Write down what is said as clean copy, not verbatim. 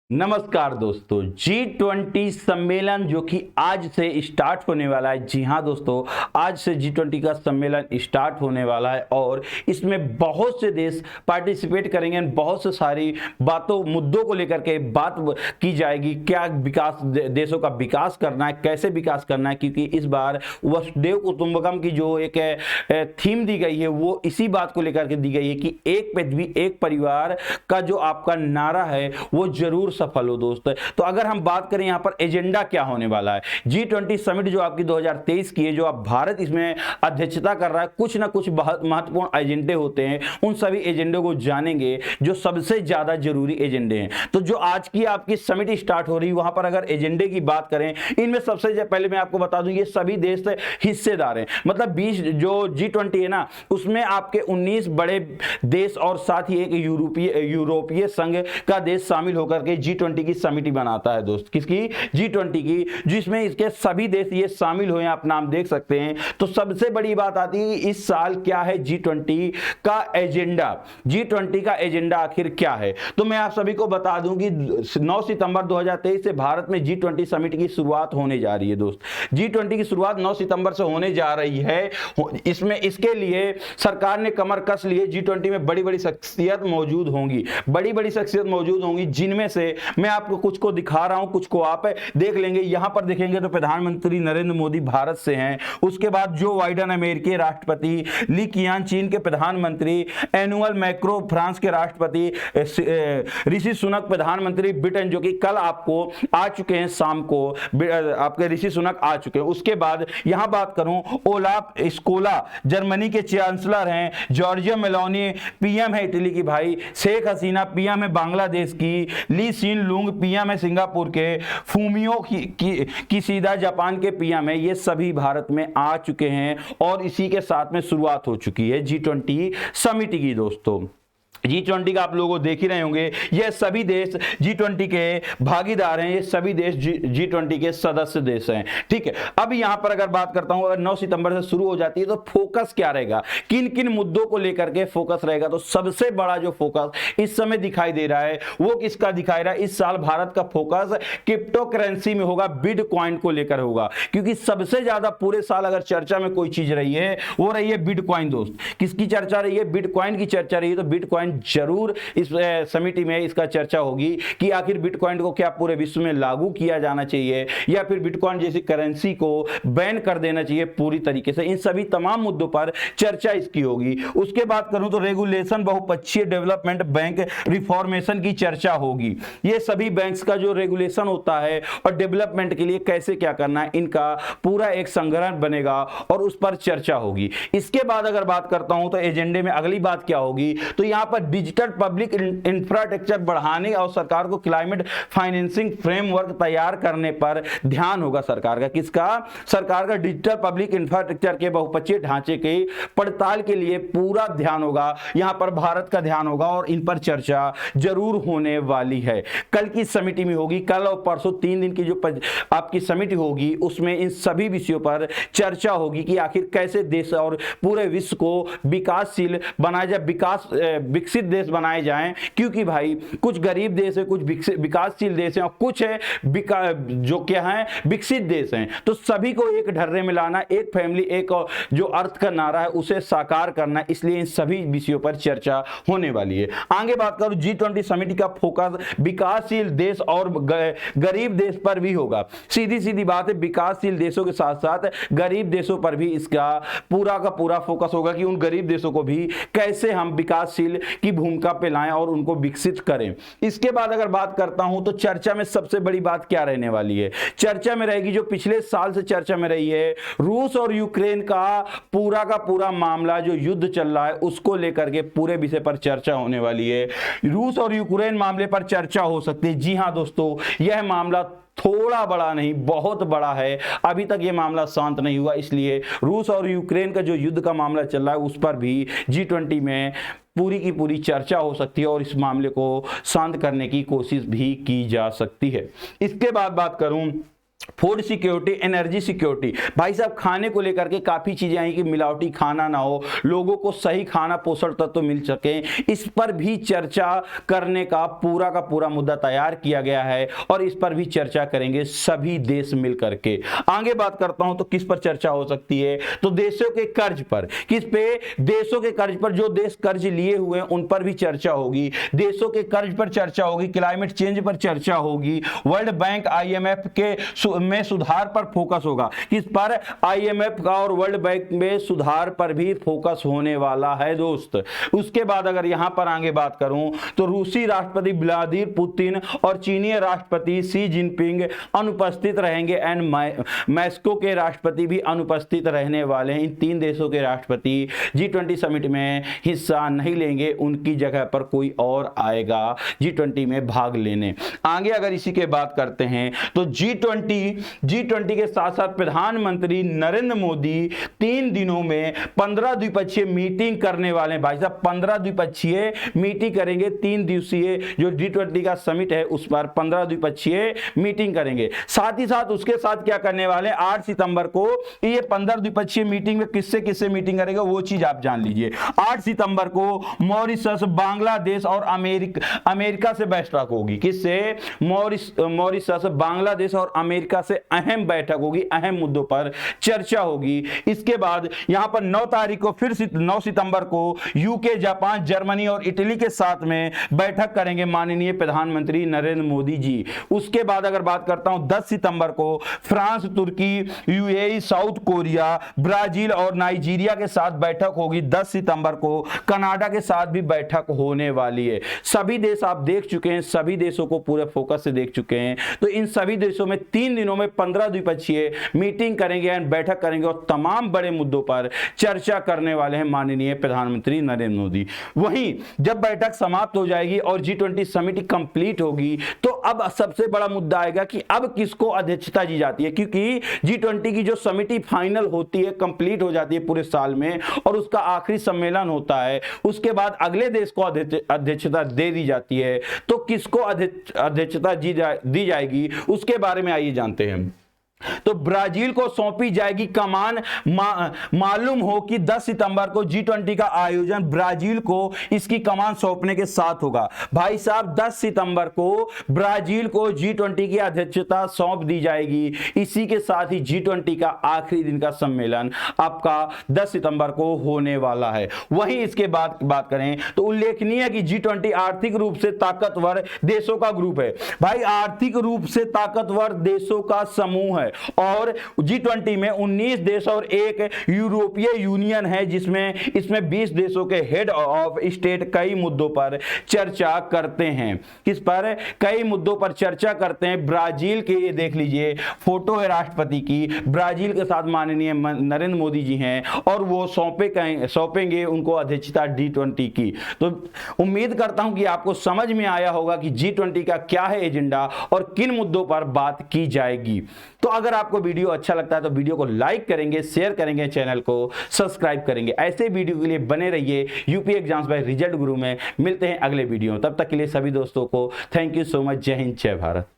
नमस्कार दोस्तों, G20 सम्मेलन जो कि आज से स्टार्ट होने वाला है। जी हाँ दोस्तों, आज से G20 का सम्मेलन स्टार्ट होने वाला है और इसमें बहुत से देश पार्टिसिपेट करेंगे। बहुत से सारी बातों मुद्दों को लेकर के बात की जाएगी। क्या विकास देशों का विकास करना है, कैसे विकास करना है, क्योंकि इस बार वसुधैव कुटुंबकम की जो एक थीम दी गई है वो इसी बात को लेकर के दी गई है कि एक पृथ्वी एक परिवार का जो आपका नारा है वो जरूर सफल हो दोस्त। तो अगर हम बात करें यहाँ पर एजेंडा क्या होने वाला है, G20 समिट जो आपकी 2023 की है, जो आप भारत इसमें अध्यक्षता कर रहा है, कुछ ना कुछ बहुत महत्वपूर्ण एजेंडे होते हैं। उन सभी एजेंडे को जानेंगे जो सबसे ज्यादा जरूरी एजेंडे हैं। तो जो आज की आपकी समिट स्टार्ट हो रही है वहां पर अगर एजेंडे की बात करें, इनमें सबसे पहले मैं आपको बता दूं ये सभी देश हिस्सेदार हैं। मतलब 20 जो G20 है ना, उसमें आपके 19 बड़े देश और साथ ही एक यूरोपीय संघ का देश शामिल होकर के G20 की समिति बनाता है दोस्त। किसकी? G20 की, जिसमें इसके सभी देश ये शामिल हुए हैं। आप नाम देख सकते हैं। तो सबसे बड़ी बात आती है इस साल क्या है G20 का एजेंडा। G20 का एजेंडा आखिर क्या है, तो मैं आप सभी को बता दूं कि 9 सितंबर 2023 से भारत में G20 समिट की शुरुआत होने जा रही है दोस्त। G20 की शुरुआत 9 सितंबर से होने जा रही है। इसमें इसके लिए सरकार ने कमर कस ली है। G20 में बड़ी बड़ी शख्सियत मौजूद होंगी, बड़ी बड़ी शख्सियत मौजूद होंगी, जिनमें से मैं आपको कुछ को दिखा रहा हूं, कुछ को आप देख लेंगे। यहां पर देखेंगे तो प्रधानमंत्री नरेंद्र मोदी भारत से हैं। उसके बाद जो बाइडेन अमेरिकी राष्ट्रपति, ली कियान चीन के प्रधानमंत्री, एनुअल मैक्रो फ्रांस के राष्ट्रपति, ऋषि सुनक प्रधानमंत्री ब्रिटेन जो कि कल आपको आ चुके हैं, शाम को आपके ऋषि सुनक आ चुके हैं। उसके बाद यहां बात करूं, ओलाफ स्कोला जर्मनी के चांसलर हैं, जॉर्जिया मेलोनी पीएम है इटली की भाई, शेख हसीना पीएम है बांग्लादेश की, ली सीन लुंग पीएम है सिंगापुर के, फूमियो किशिदा जापान के पीएम है। ये सभी भारत में आ चुके हैं और इसी के साथ में शुरुआत हो चुकी है G20 समिट की दोस्तों। G20 का आप लोगों देख ही रहे होंगे, ये सभी देश G20 के भागीदार हैं, ये सभी देश G20 के सदस्य देश हैं। ठीक है, अब यहां पर अगर बात करता हूं, अगर 9 सितंबर से शुरू हो जाती है तो फोकस क्या रहेगा, किन किन मुद्दों को लेकर के फोकस रहेगा। तो सबसे बड़ा जो फोकस इस समय दिखाई दे रहा है वो किसका दिखाई रहा है, इस साल भारत का फोकस क्रिप्टो करेंसी में होगा, बिटकॉइन को लेकर होगा। क्योंकि सबसे ज्यादा पूरे साल अगर चर्चा में कोई चीज रही है वो रही है बिटकॉइन दोस्त। किसकी चर्चा रही है? बिटकॉइन की चर्चा रही है। तो बिटकॉइन जरूर इस समिति में इसका चर्चा होगी कि आखिर बिटकॉइन को क्या पूरे विश्व में लागू किया जाना चाहिए या फिर बिटकॉइन जैसी करेंसी को बैन कर देना चाहिए पूरी तरीके से। इन सभी तमाम मुद्दों पर चर्चा इसकी होगी। उसके बाद करूं तो रेगुलेशन, बहुपक्षीय डेवलपमेंट बैंक रिफॉर्मेशन की चर्चा होगी। ये सभी बैंक्स का जो रेगुलेशन होता है और डेवलपमेंट के लिए कैसे क्या करना है, इनका पूरा एक संग्रह बनेगा और उस पर चर्चा होगी। इसके बाद अगर बात करता हूं तो एजेंडे में अगली बात क्या होगी, तो यहां पर डिजिटल पब्लिक इंफ्रास्ट्रक्चर बढ़ाने और सरकार को क्लाइमेट फाइनेंसिंग फ्रेमवर्क तैयार करने पर ध्यान होगा सरकार का। किसका? सरकार का डिजिटल पब्लिक इंफ्रास्ट्रक्चर के बहुपक्षीय ढांचे के पड़ताल के लिए पूरा ध्यान होगा। यहां पर भारत का ध्यान होगा और इन पर चर्चा जरूर होने वाली है। कल की समिति में होगी, कल और परसों 3 दिन की जो आपकी समिति होगी उसमें इन सभी विषयों पर चर्चा होगी कि आखिर कैसे देश और पूरे विश्व को विकासशील बनाया जाए, विकसित देश बनाए जाएं। क्योंकि भाई कुछ गरीब देश है, कुछ विकासशील देश हैं और कुछ है जो क्या है विकसित देश हैं। तो सभी को एक ढर्रे में लाना, एक फैमिली एक जो अर्थ का नारा है उसे साकार करना, इसलिए इन सभी विषयों पर चर्चा होने वाली है। आगे बात करूं, G20 समिति का फोकस विकासशील देश और गरीब देश पर भी होगा। सीधी सीधी बात है, विकासशील देशों के साथ साथ गरीब देशों पर भी इसका पूरा का पूरा फोकस होगा कि उन गरीब देशों को भी कैसे हम विकासशील की भूमिका पे लाएं और उनको विकसित करें। इसके बाद अगर बात करता हूं तो चर्चा में सबसे बड़ी बात क्या रहने वाली है, चर्चा में रहेगी जो पिछले साल से चर्चा में रही है, रूस और यूक्रेन का पूरा मामला जो युद्ध चल रहा है उसको लेकर के पूरे विषय पर चर्चा होने वाली है। रूस और यूक्रेन मामले पर चर्चा हो सकती है। जी हां दोस्तों, यह मामला थोड़ा बड़ा नहीं बहुत बड़ा है। अभी तक ये मामला शांत नहीं हुआ, इसलिए रूस और यूक्रेन का जो युद्ध का मामला चल रहा है उस पर भी G20 में पूरी की पूरी चर्चा हो सकती है और इस मामले को शांत करने की कोशिश भी की जा सकती है। इसके बाद बात करूं फूड सिक्योरिटी, एनर्जी सिक्योरिटी। भाई साहब खाने को लेकर के काफ़ी चीज़ें आई कि मिलावटी खाना ना हो, लोगों को सही खाना पोषण तत्व तो मिल सके, इस पर भी चर्चा करने का पूरा मुद्दा तैयार किया गया है और इस पर भी चर्चा करेंगे सभी देश मिल करके। आगे बात करता हूं तो किस पर चर्चा हो सकती है, तो देशों के कर्ज पर। किस पे? देशों के कर्ज पर। जो देश कर्ज लिए हुए हैं उन पर भी चर्चा होगी, देशों के कर्ज पर चर्चा होगी, क्लाइमेट चेंज पर चर्चा होगी, वर्ल्ड बैंक IMF के में सुधार पर फोकस होगा। किस पर? IMF का और वर्ल्ड बैंक में सुधार पर भी फोकस होने वाला है दोस्त। उसके बाद अगर यहां पर आगे बात करूं तो रूसी राष्ट्रपति व्लादिमीर पुतिन और चीनी राष्ट्रपति शी जिनपिंग अनुपस्थित रहेंगे एंड मैक्सिको के राष्ट्रपति भी अनुपस्थित रहने वाले हैं। इन 3 देशों के राष्ट्रपति G20 समिट में हिस्सा नहीं लेंगे, उनकी जगह पर कोई और आएगा G20 में भाग लेने। आगे अगर इसी के बात करते हैं तो G20 के साथ साथ प्रधानमंत्री नरेंद्र मोदी 3 दिनों में 15 द्विपक्षीय मीटिंग करने वाले हैं। भाई साहब 15 द्विपक्षीय मीटिंग करेंगे, 3 दिवसीय जो G20 का समिट है उस पर 15 द्विपक्षीय मीटिंग करेंगे। साथ ही साथ उसके साथ क्या करने वाले हैं, 8 सितंबर को ये 15 द्विपक्षीय मीटिंग में किससे किससे मीटिंग करेगा वो चीज आप जान लीजिए। 8 सितंबर को मॉरिशस, बांग्लादेश और अमेरिका से बैठक होगी। किससे? मॉरिशस, बांग्लादेश और अमेरिका से अहम बैठक होगी, अहम मुद्दों पर चर्चा होगी। इसके बाद यहां पर 9 तारीख को फिर 9 सितंबर को यूके, जापान, जर्मनी और इटली के साथ में बैठक करेंगे माननीय प्रधानमंत्री नरेंद्र मोदी जी। उसके बाद अगर बात करता हूं 10 सितंबर को फ्रांस, तुर्की, UAE, साउथ कोरिया, ब्राजील और नाइजीरिया के साथ बैठक होगी। 10 सितंबर को कनाडा के साथ भी बैठक होने वाली है। सभी देश आप देख चुके हैं, सभी देशों को पूरे फोकस से देख चुके हैं। तो इन सभी देशों में 3 दिनों में 15 द्विपक्षीय मीटिंग करेंगे एंड बैठक करेंगे और तमाम बड़े मुद्दों पर चर्चा करने वाले हैं माननीय प्रधानमंत्री नरेंद्र मोदी। वहीं जब बैठक समाप्त हो जाएगी और G20 समिट कंप्लीट होगी तो अब सबसे बड़ा मुद्दा आएगा कि अब किसको अध्यक्षता दी जाती है, क्योंकि G20 की जो समिति फाइनल होती है, कंप्लीट हो जाती है पूरे साल में और उसका आखिरी सम्मेलन होता है, उसके बाद अगले देश को अध्यक्षता दे दी जाती है। तो किसको अध्यक्षता दी जाएगी उसके बारे में आइए जानते हैं। तो ब्राजील को सौंपी जाएगी कमान। मालूम हो कि 10 सितंबर को G20 का आयोजन ब्राजील को इसकी कमान सौंपने के साथ होगा। भाई साहब 10 सितंबर को ब्राजील को G20 की अध्यक्षता सौंप दी जाएगी। इसी के साथ ही G20 का आखिरी दिन का सम्मेलन आपका 10 सितंबर को होने वाला है। वहीं इसके बाद बात करें तो उल्लेखनीय है कि G20 आर्थिक रूप से ताकतवर देशों का ग्रुप है। भाई आर्थिक रूप से ताकतवर देशों का समूह है और G20 में 19 देश और एक यूरोपीय यूनियन है जिसमें इसमें 20 देशों के हेड ऑफ स्टेट कई मुद्दों पर चर्चा करते हैं। किस पर? कई मुद्दों पर चर्चा करते हैं। ब्राजील के ये देख लीजिए फोटो है राष्ट्रपति की, ब्राजील के साथ माननीय नरेंद्र मोदी जी हैं और वो सौंपेंगे उनको अध्यक्षता G20 की। तो उम्मीद करता हूं कि आपको समझ में आया होगा कि G20 का क्या है एजेंडा और किन मुद्दों पर बात की जाएगी। तो अगर आपको वीडियो अच्छा लगता है तो वीडियो को लाइक करेंगे, शेयर करेंगे, चैनल को सब्सक्राइब करेंगे। ऐसे वीडियो के लिए बने रहिए। यूपी एग्जाम्स बाय रिजल्ट गुरु में मिलते हैं अगले वीडियो। तब तक के लिए सभी दोस्तों को थैंक यू सो मच। जय हिंद, जय भारत।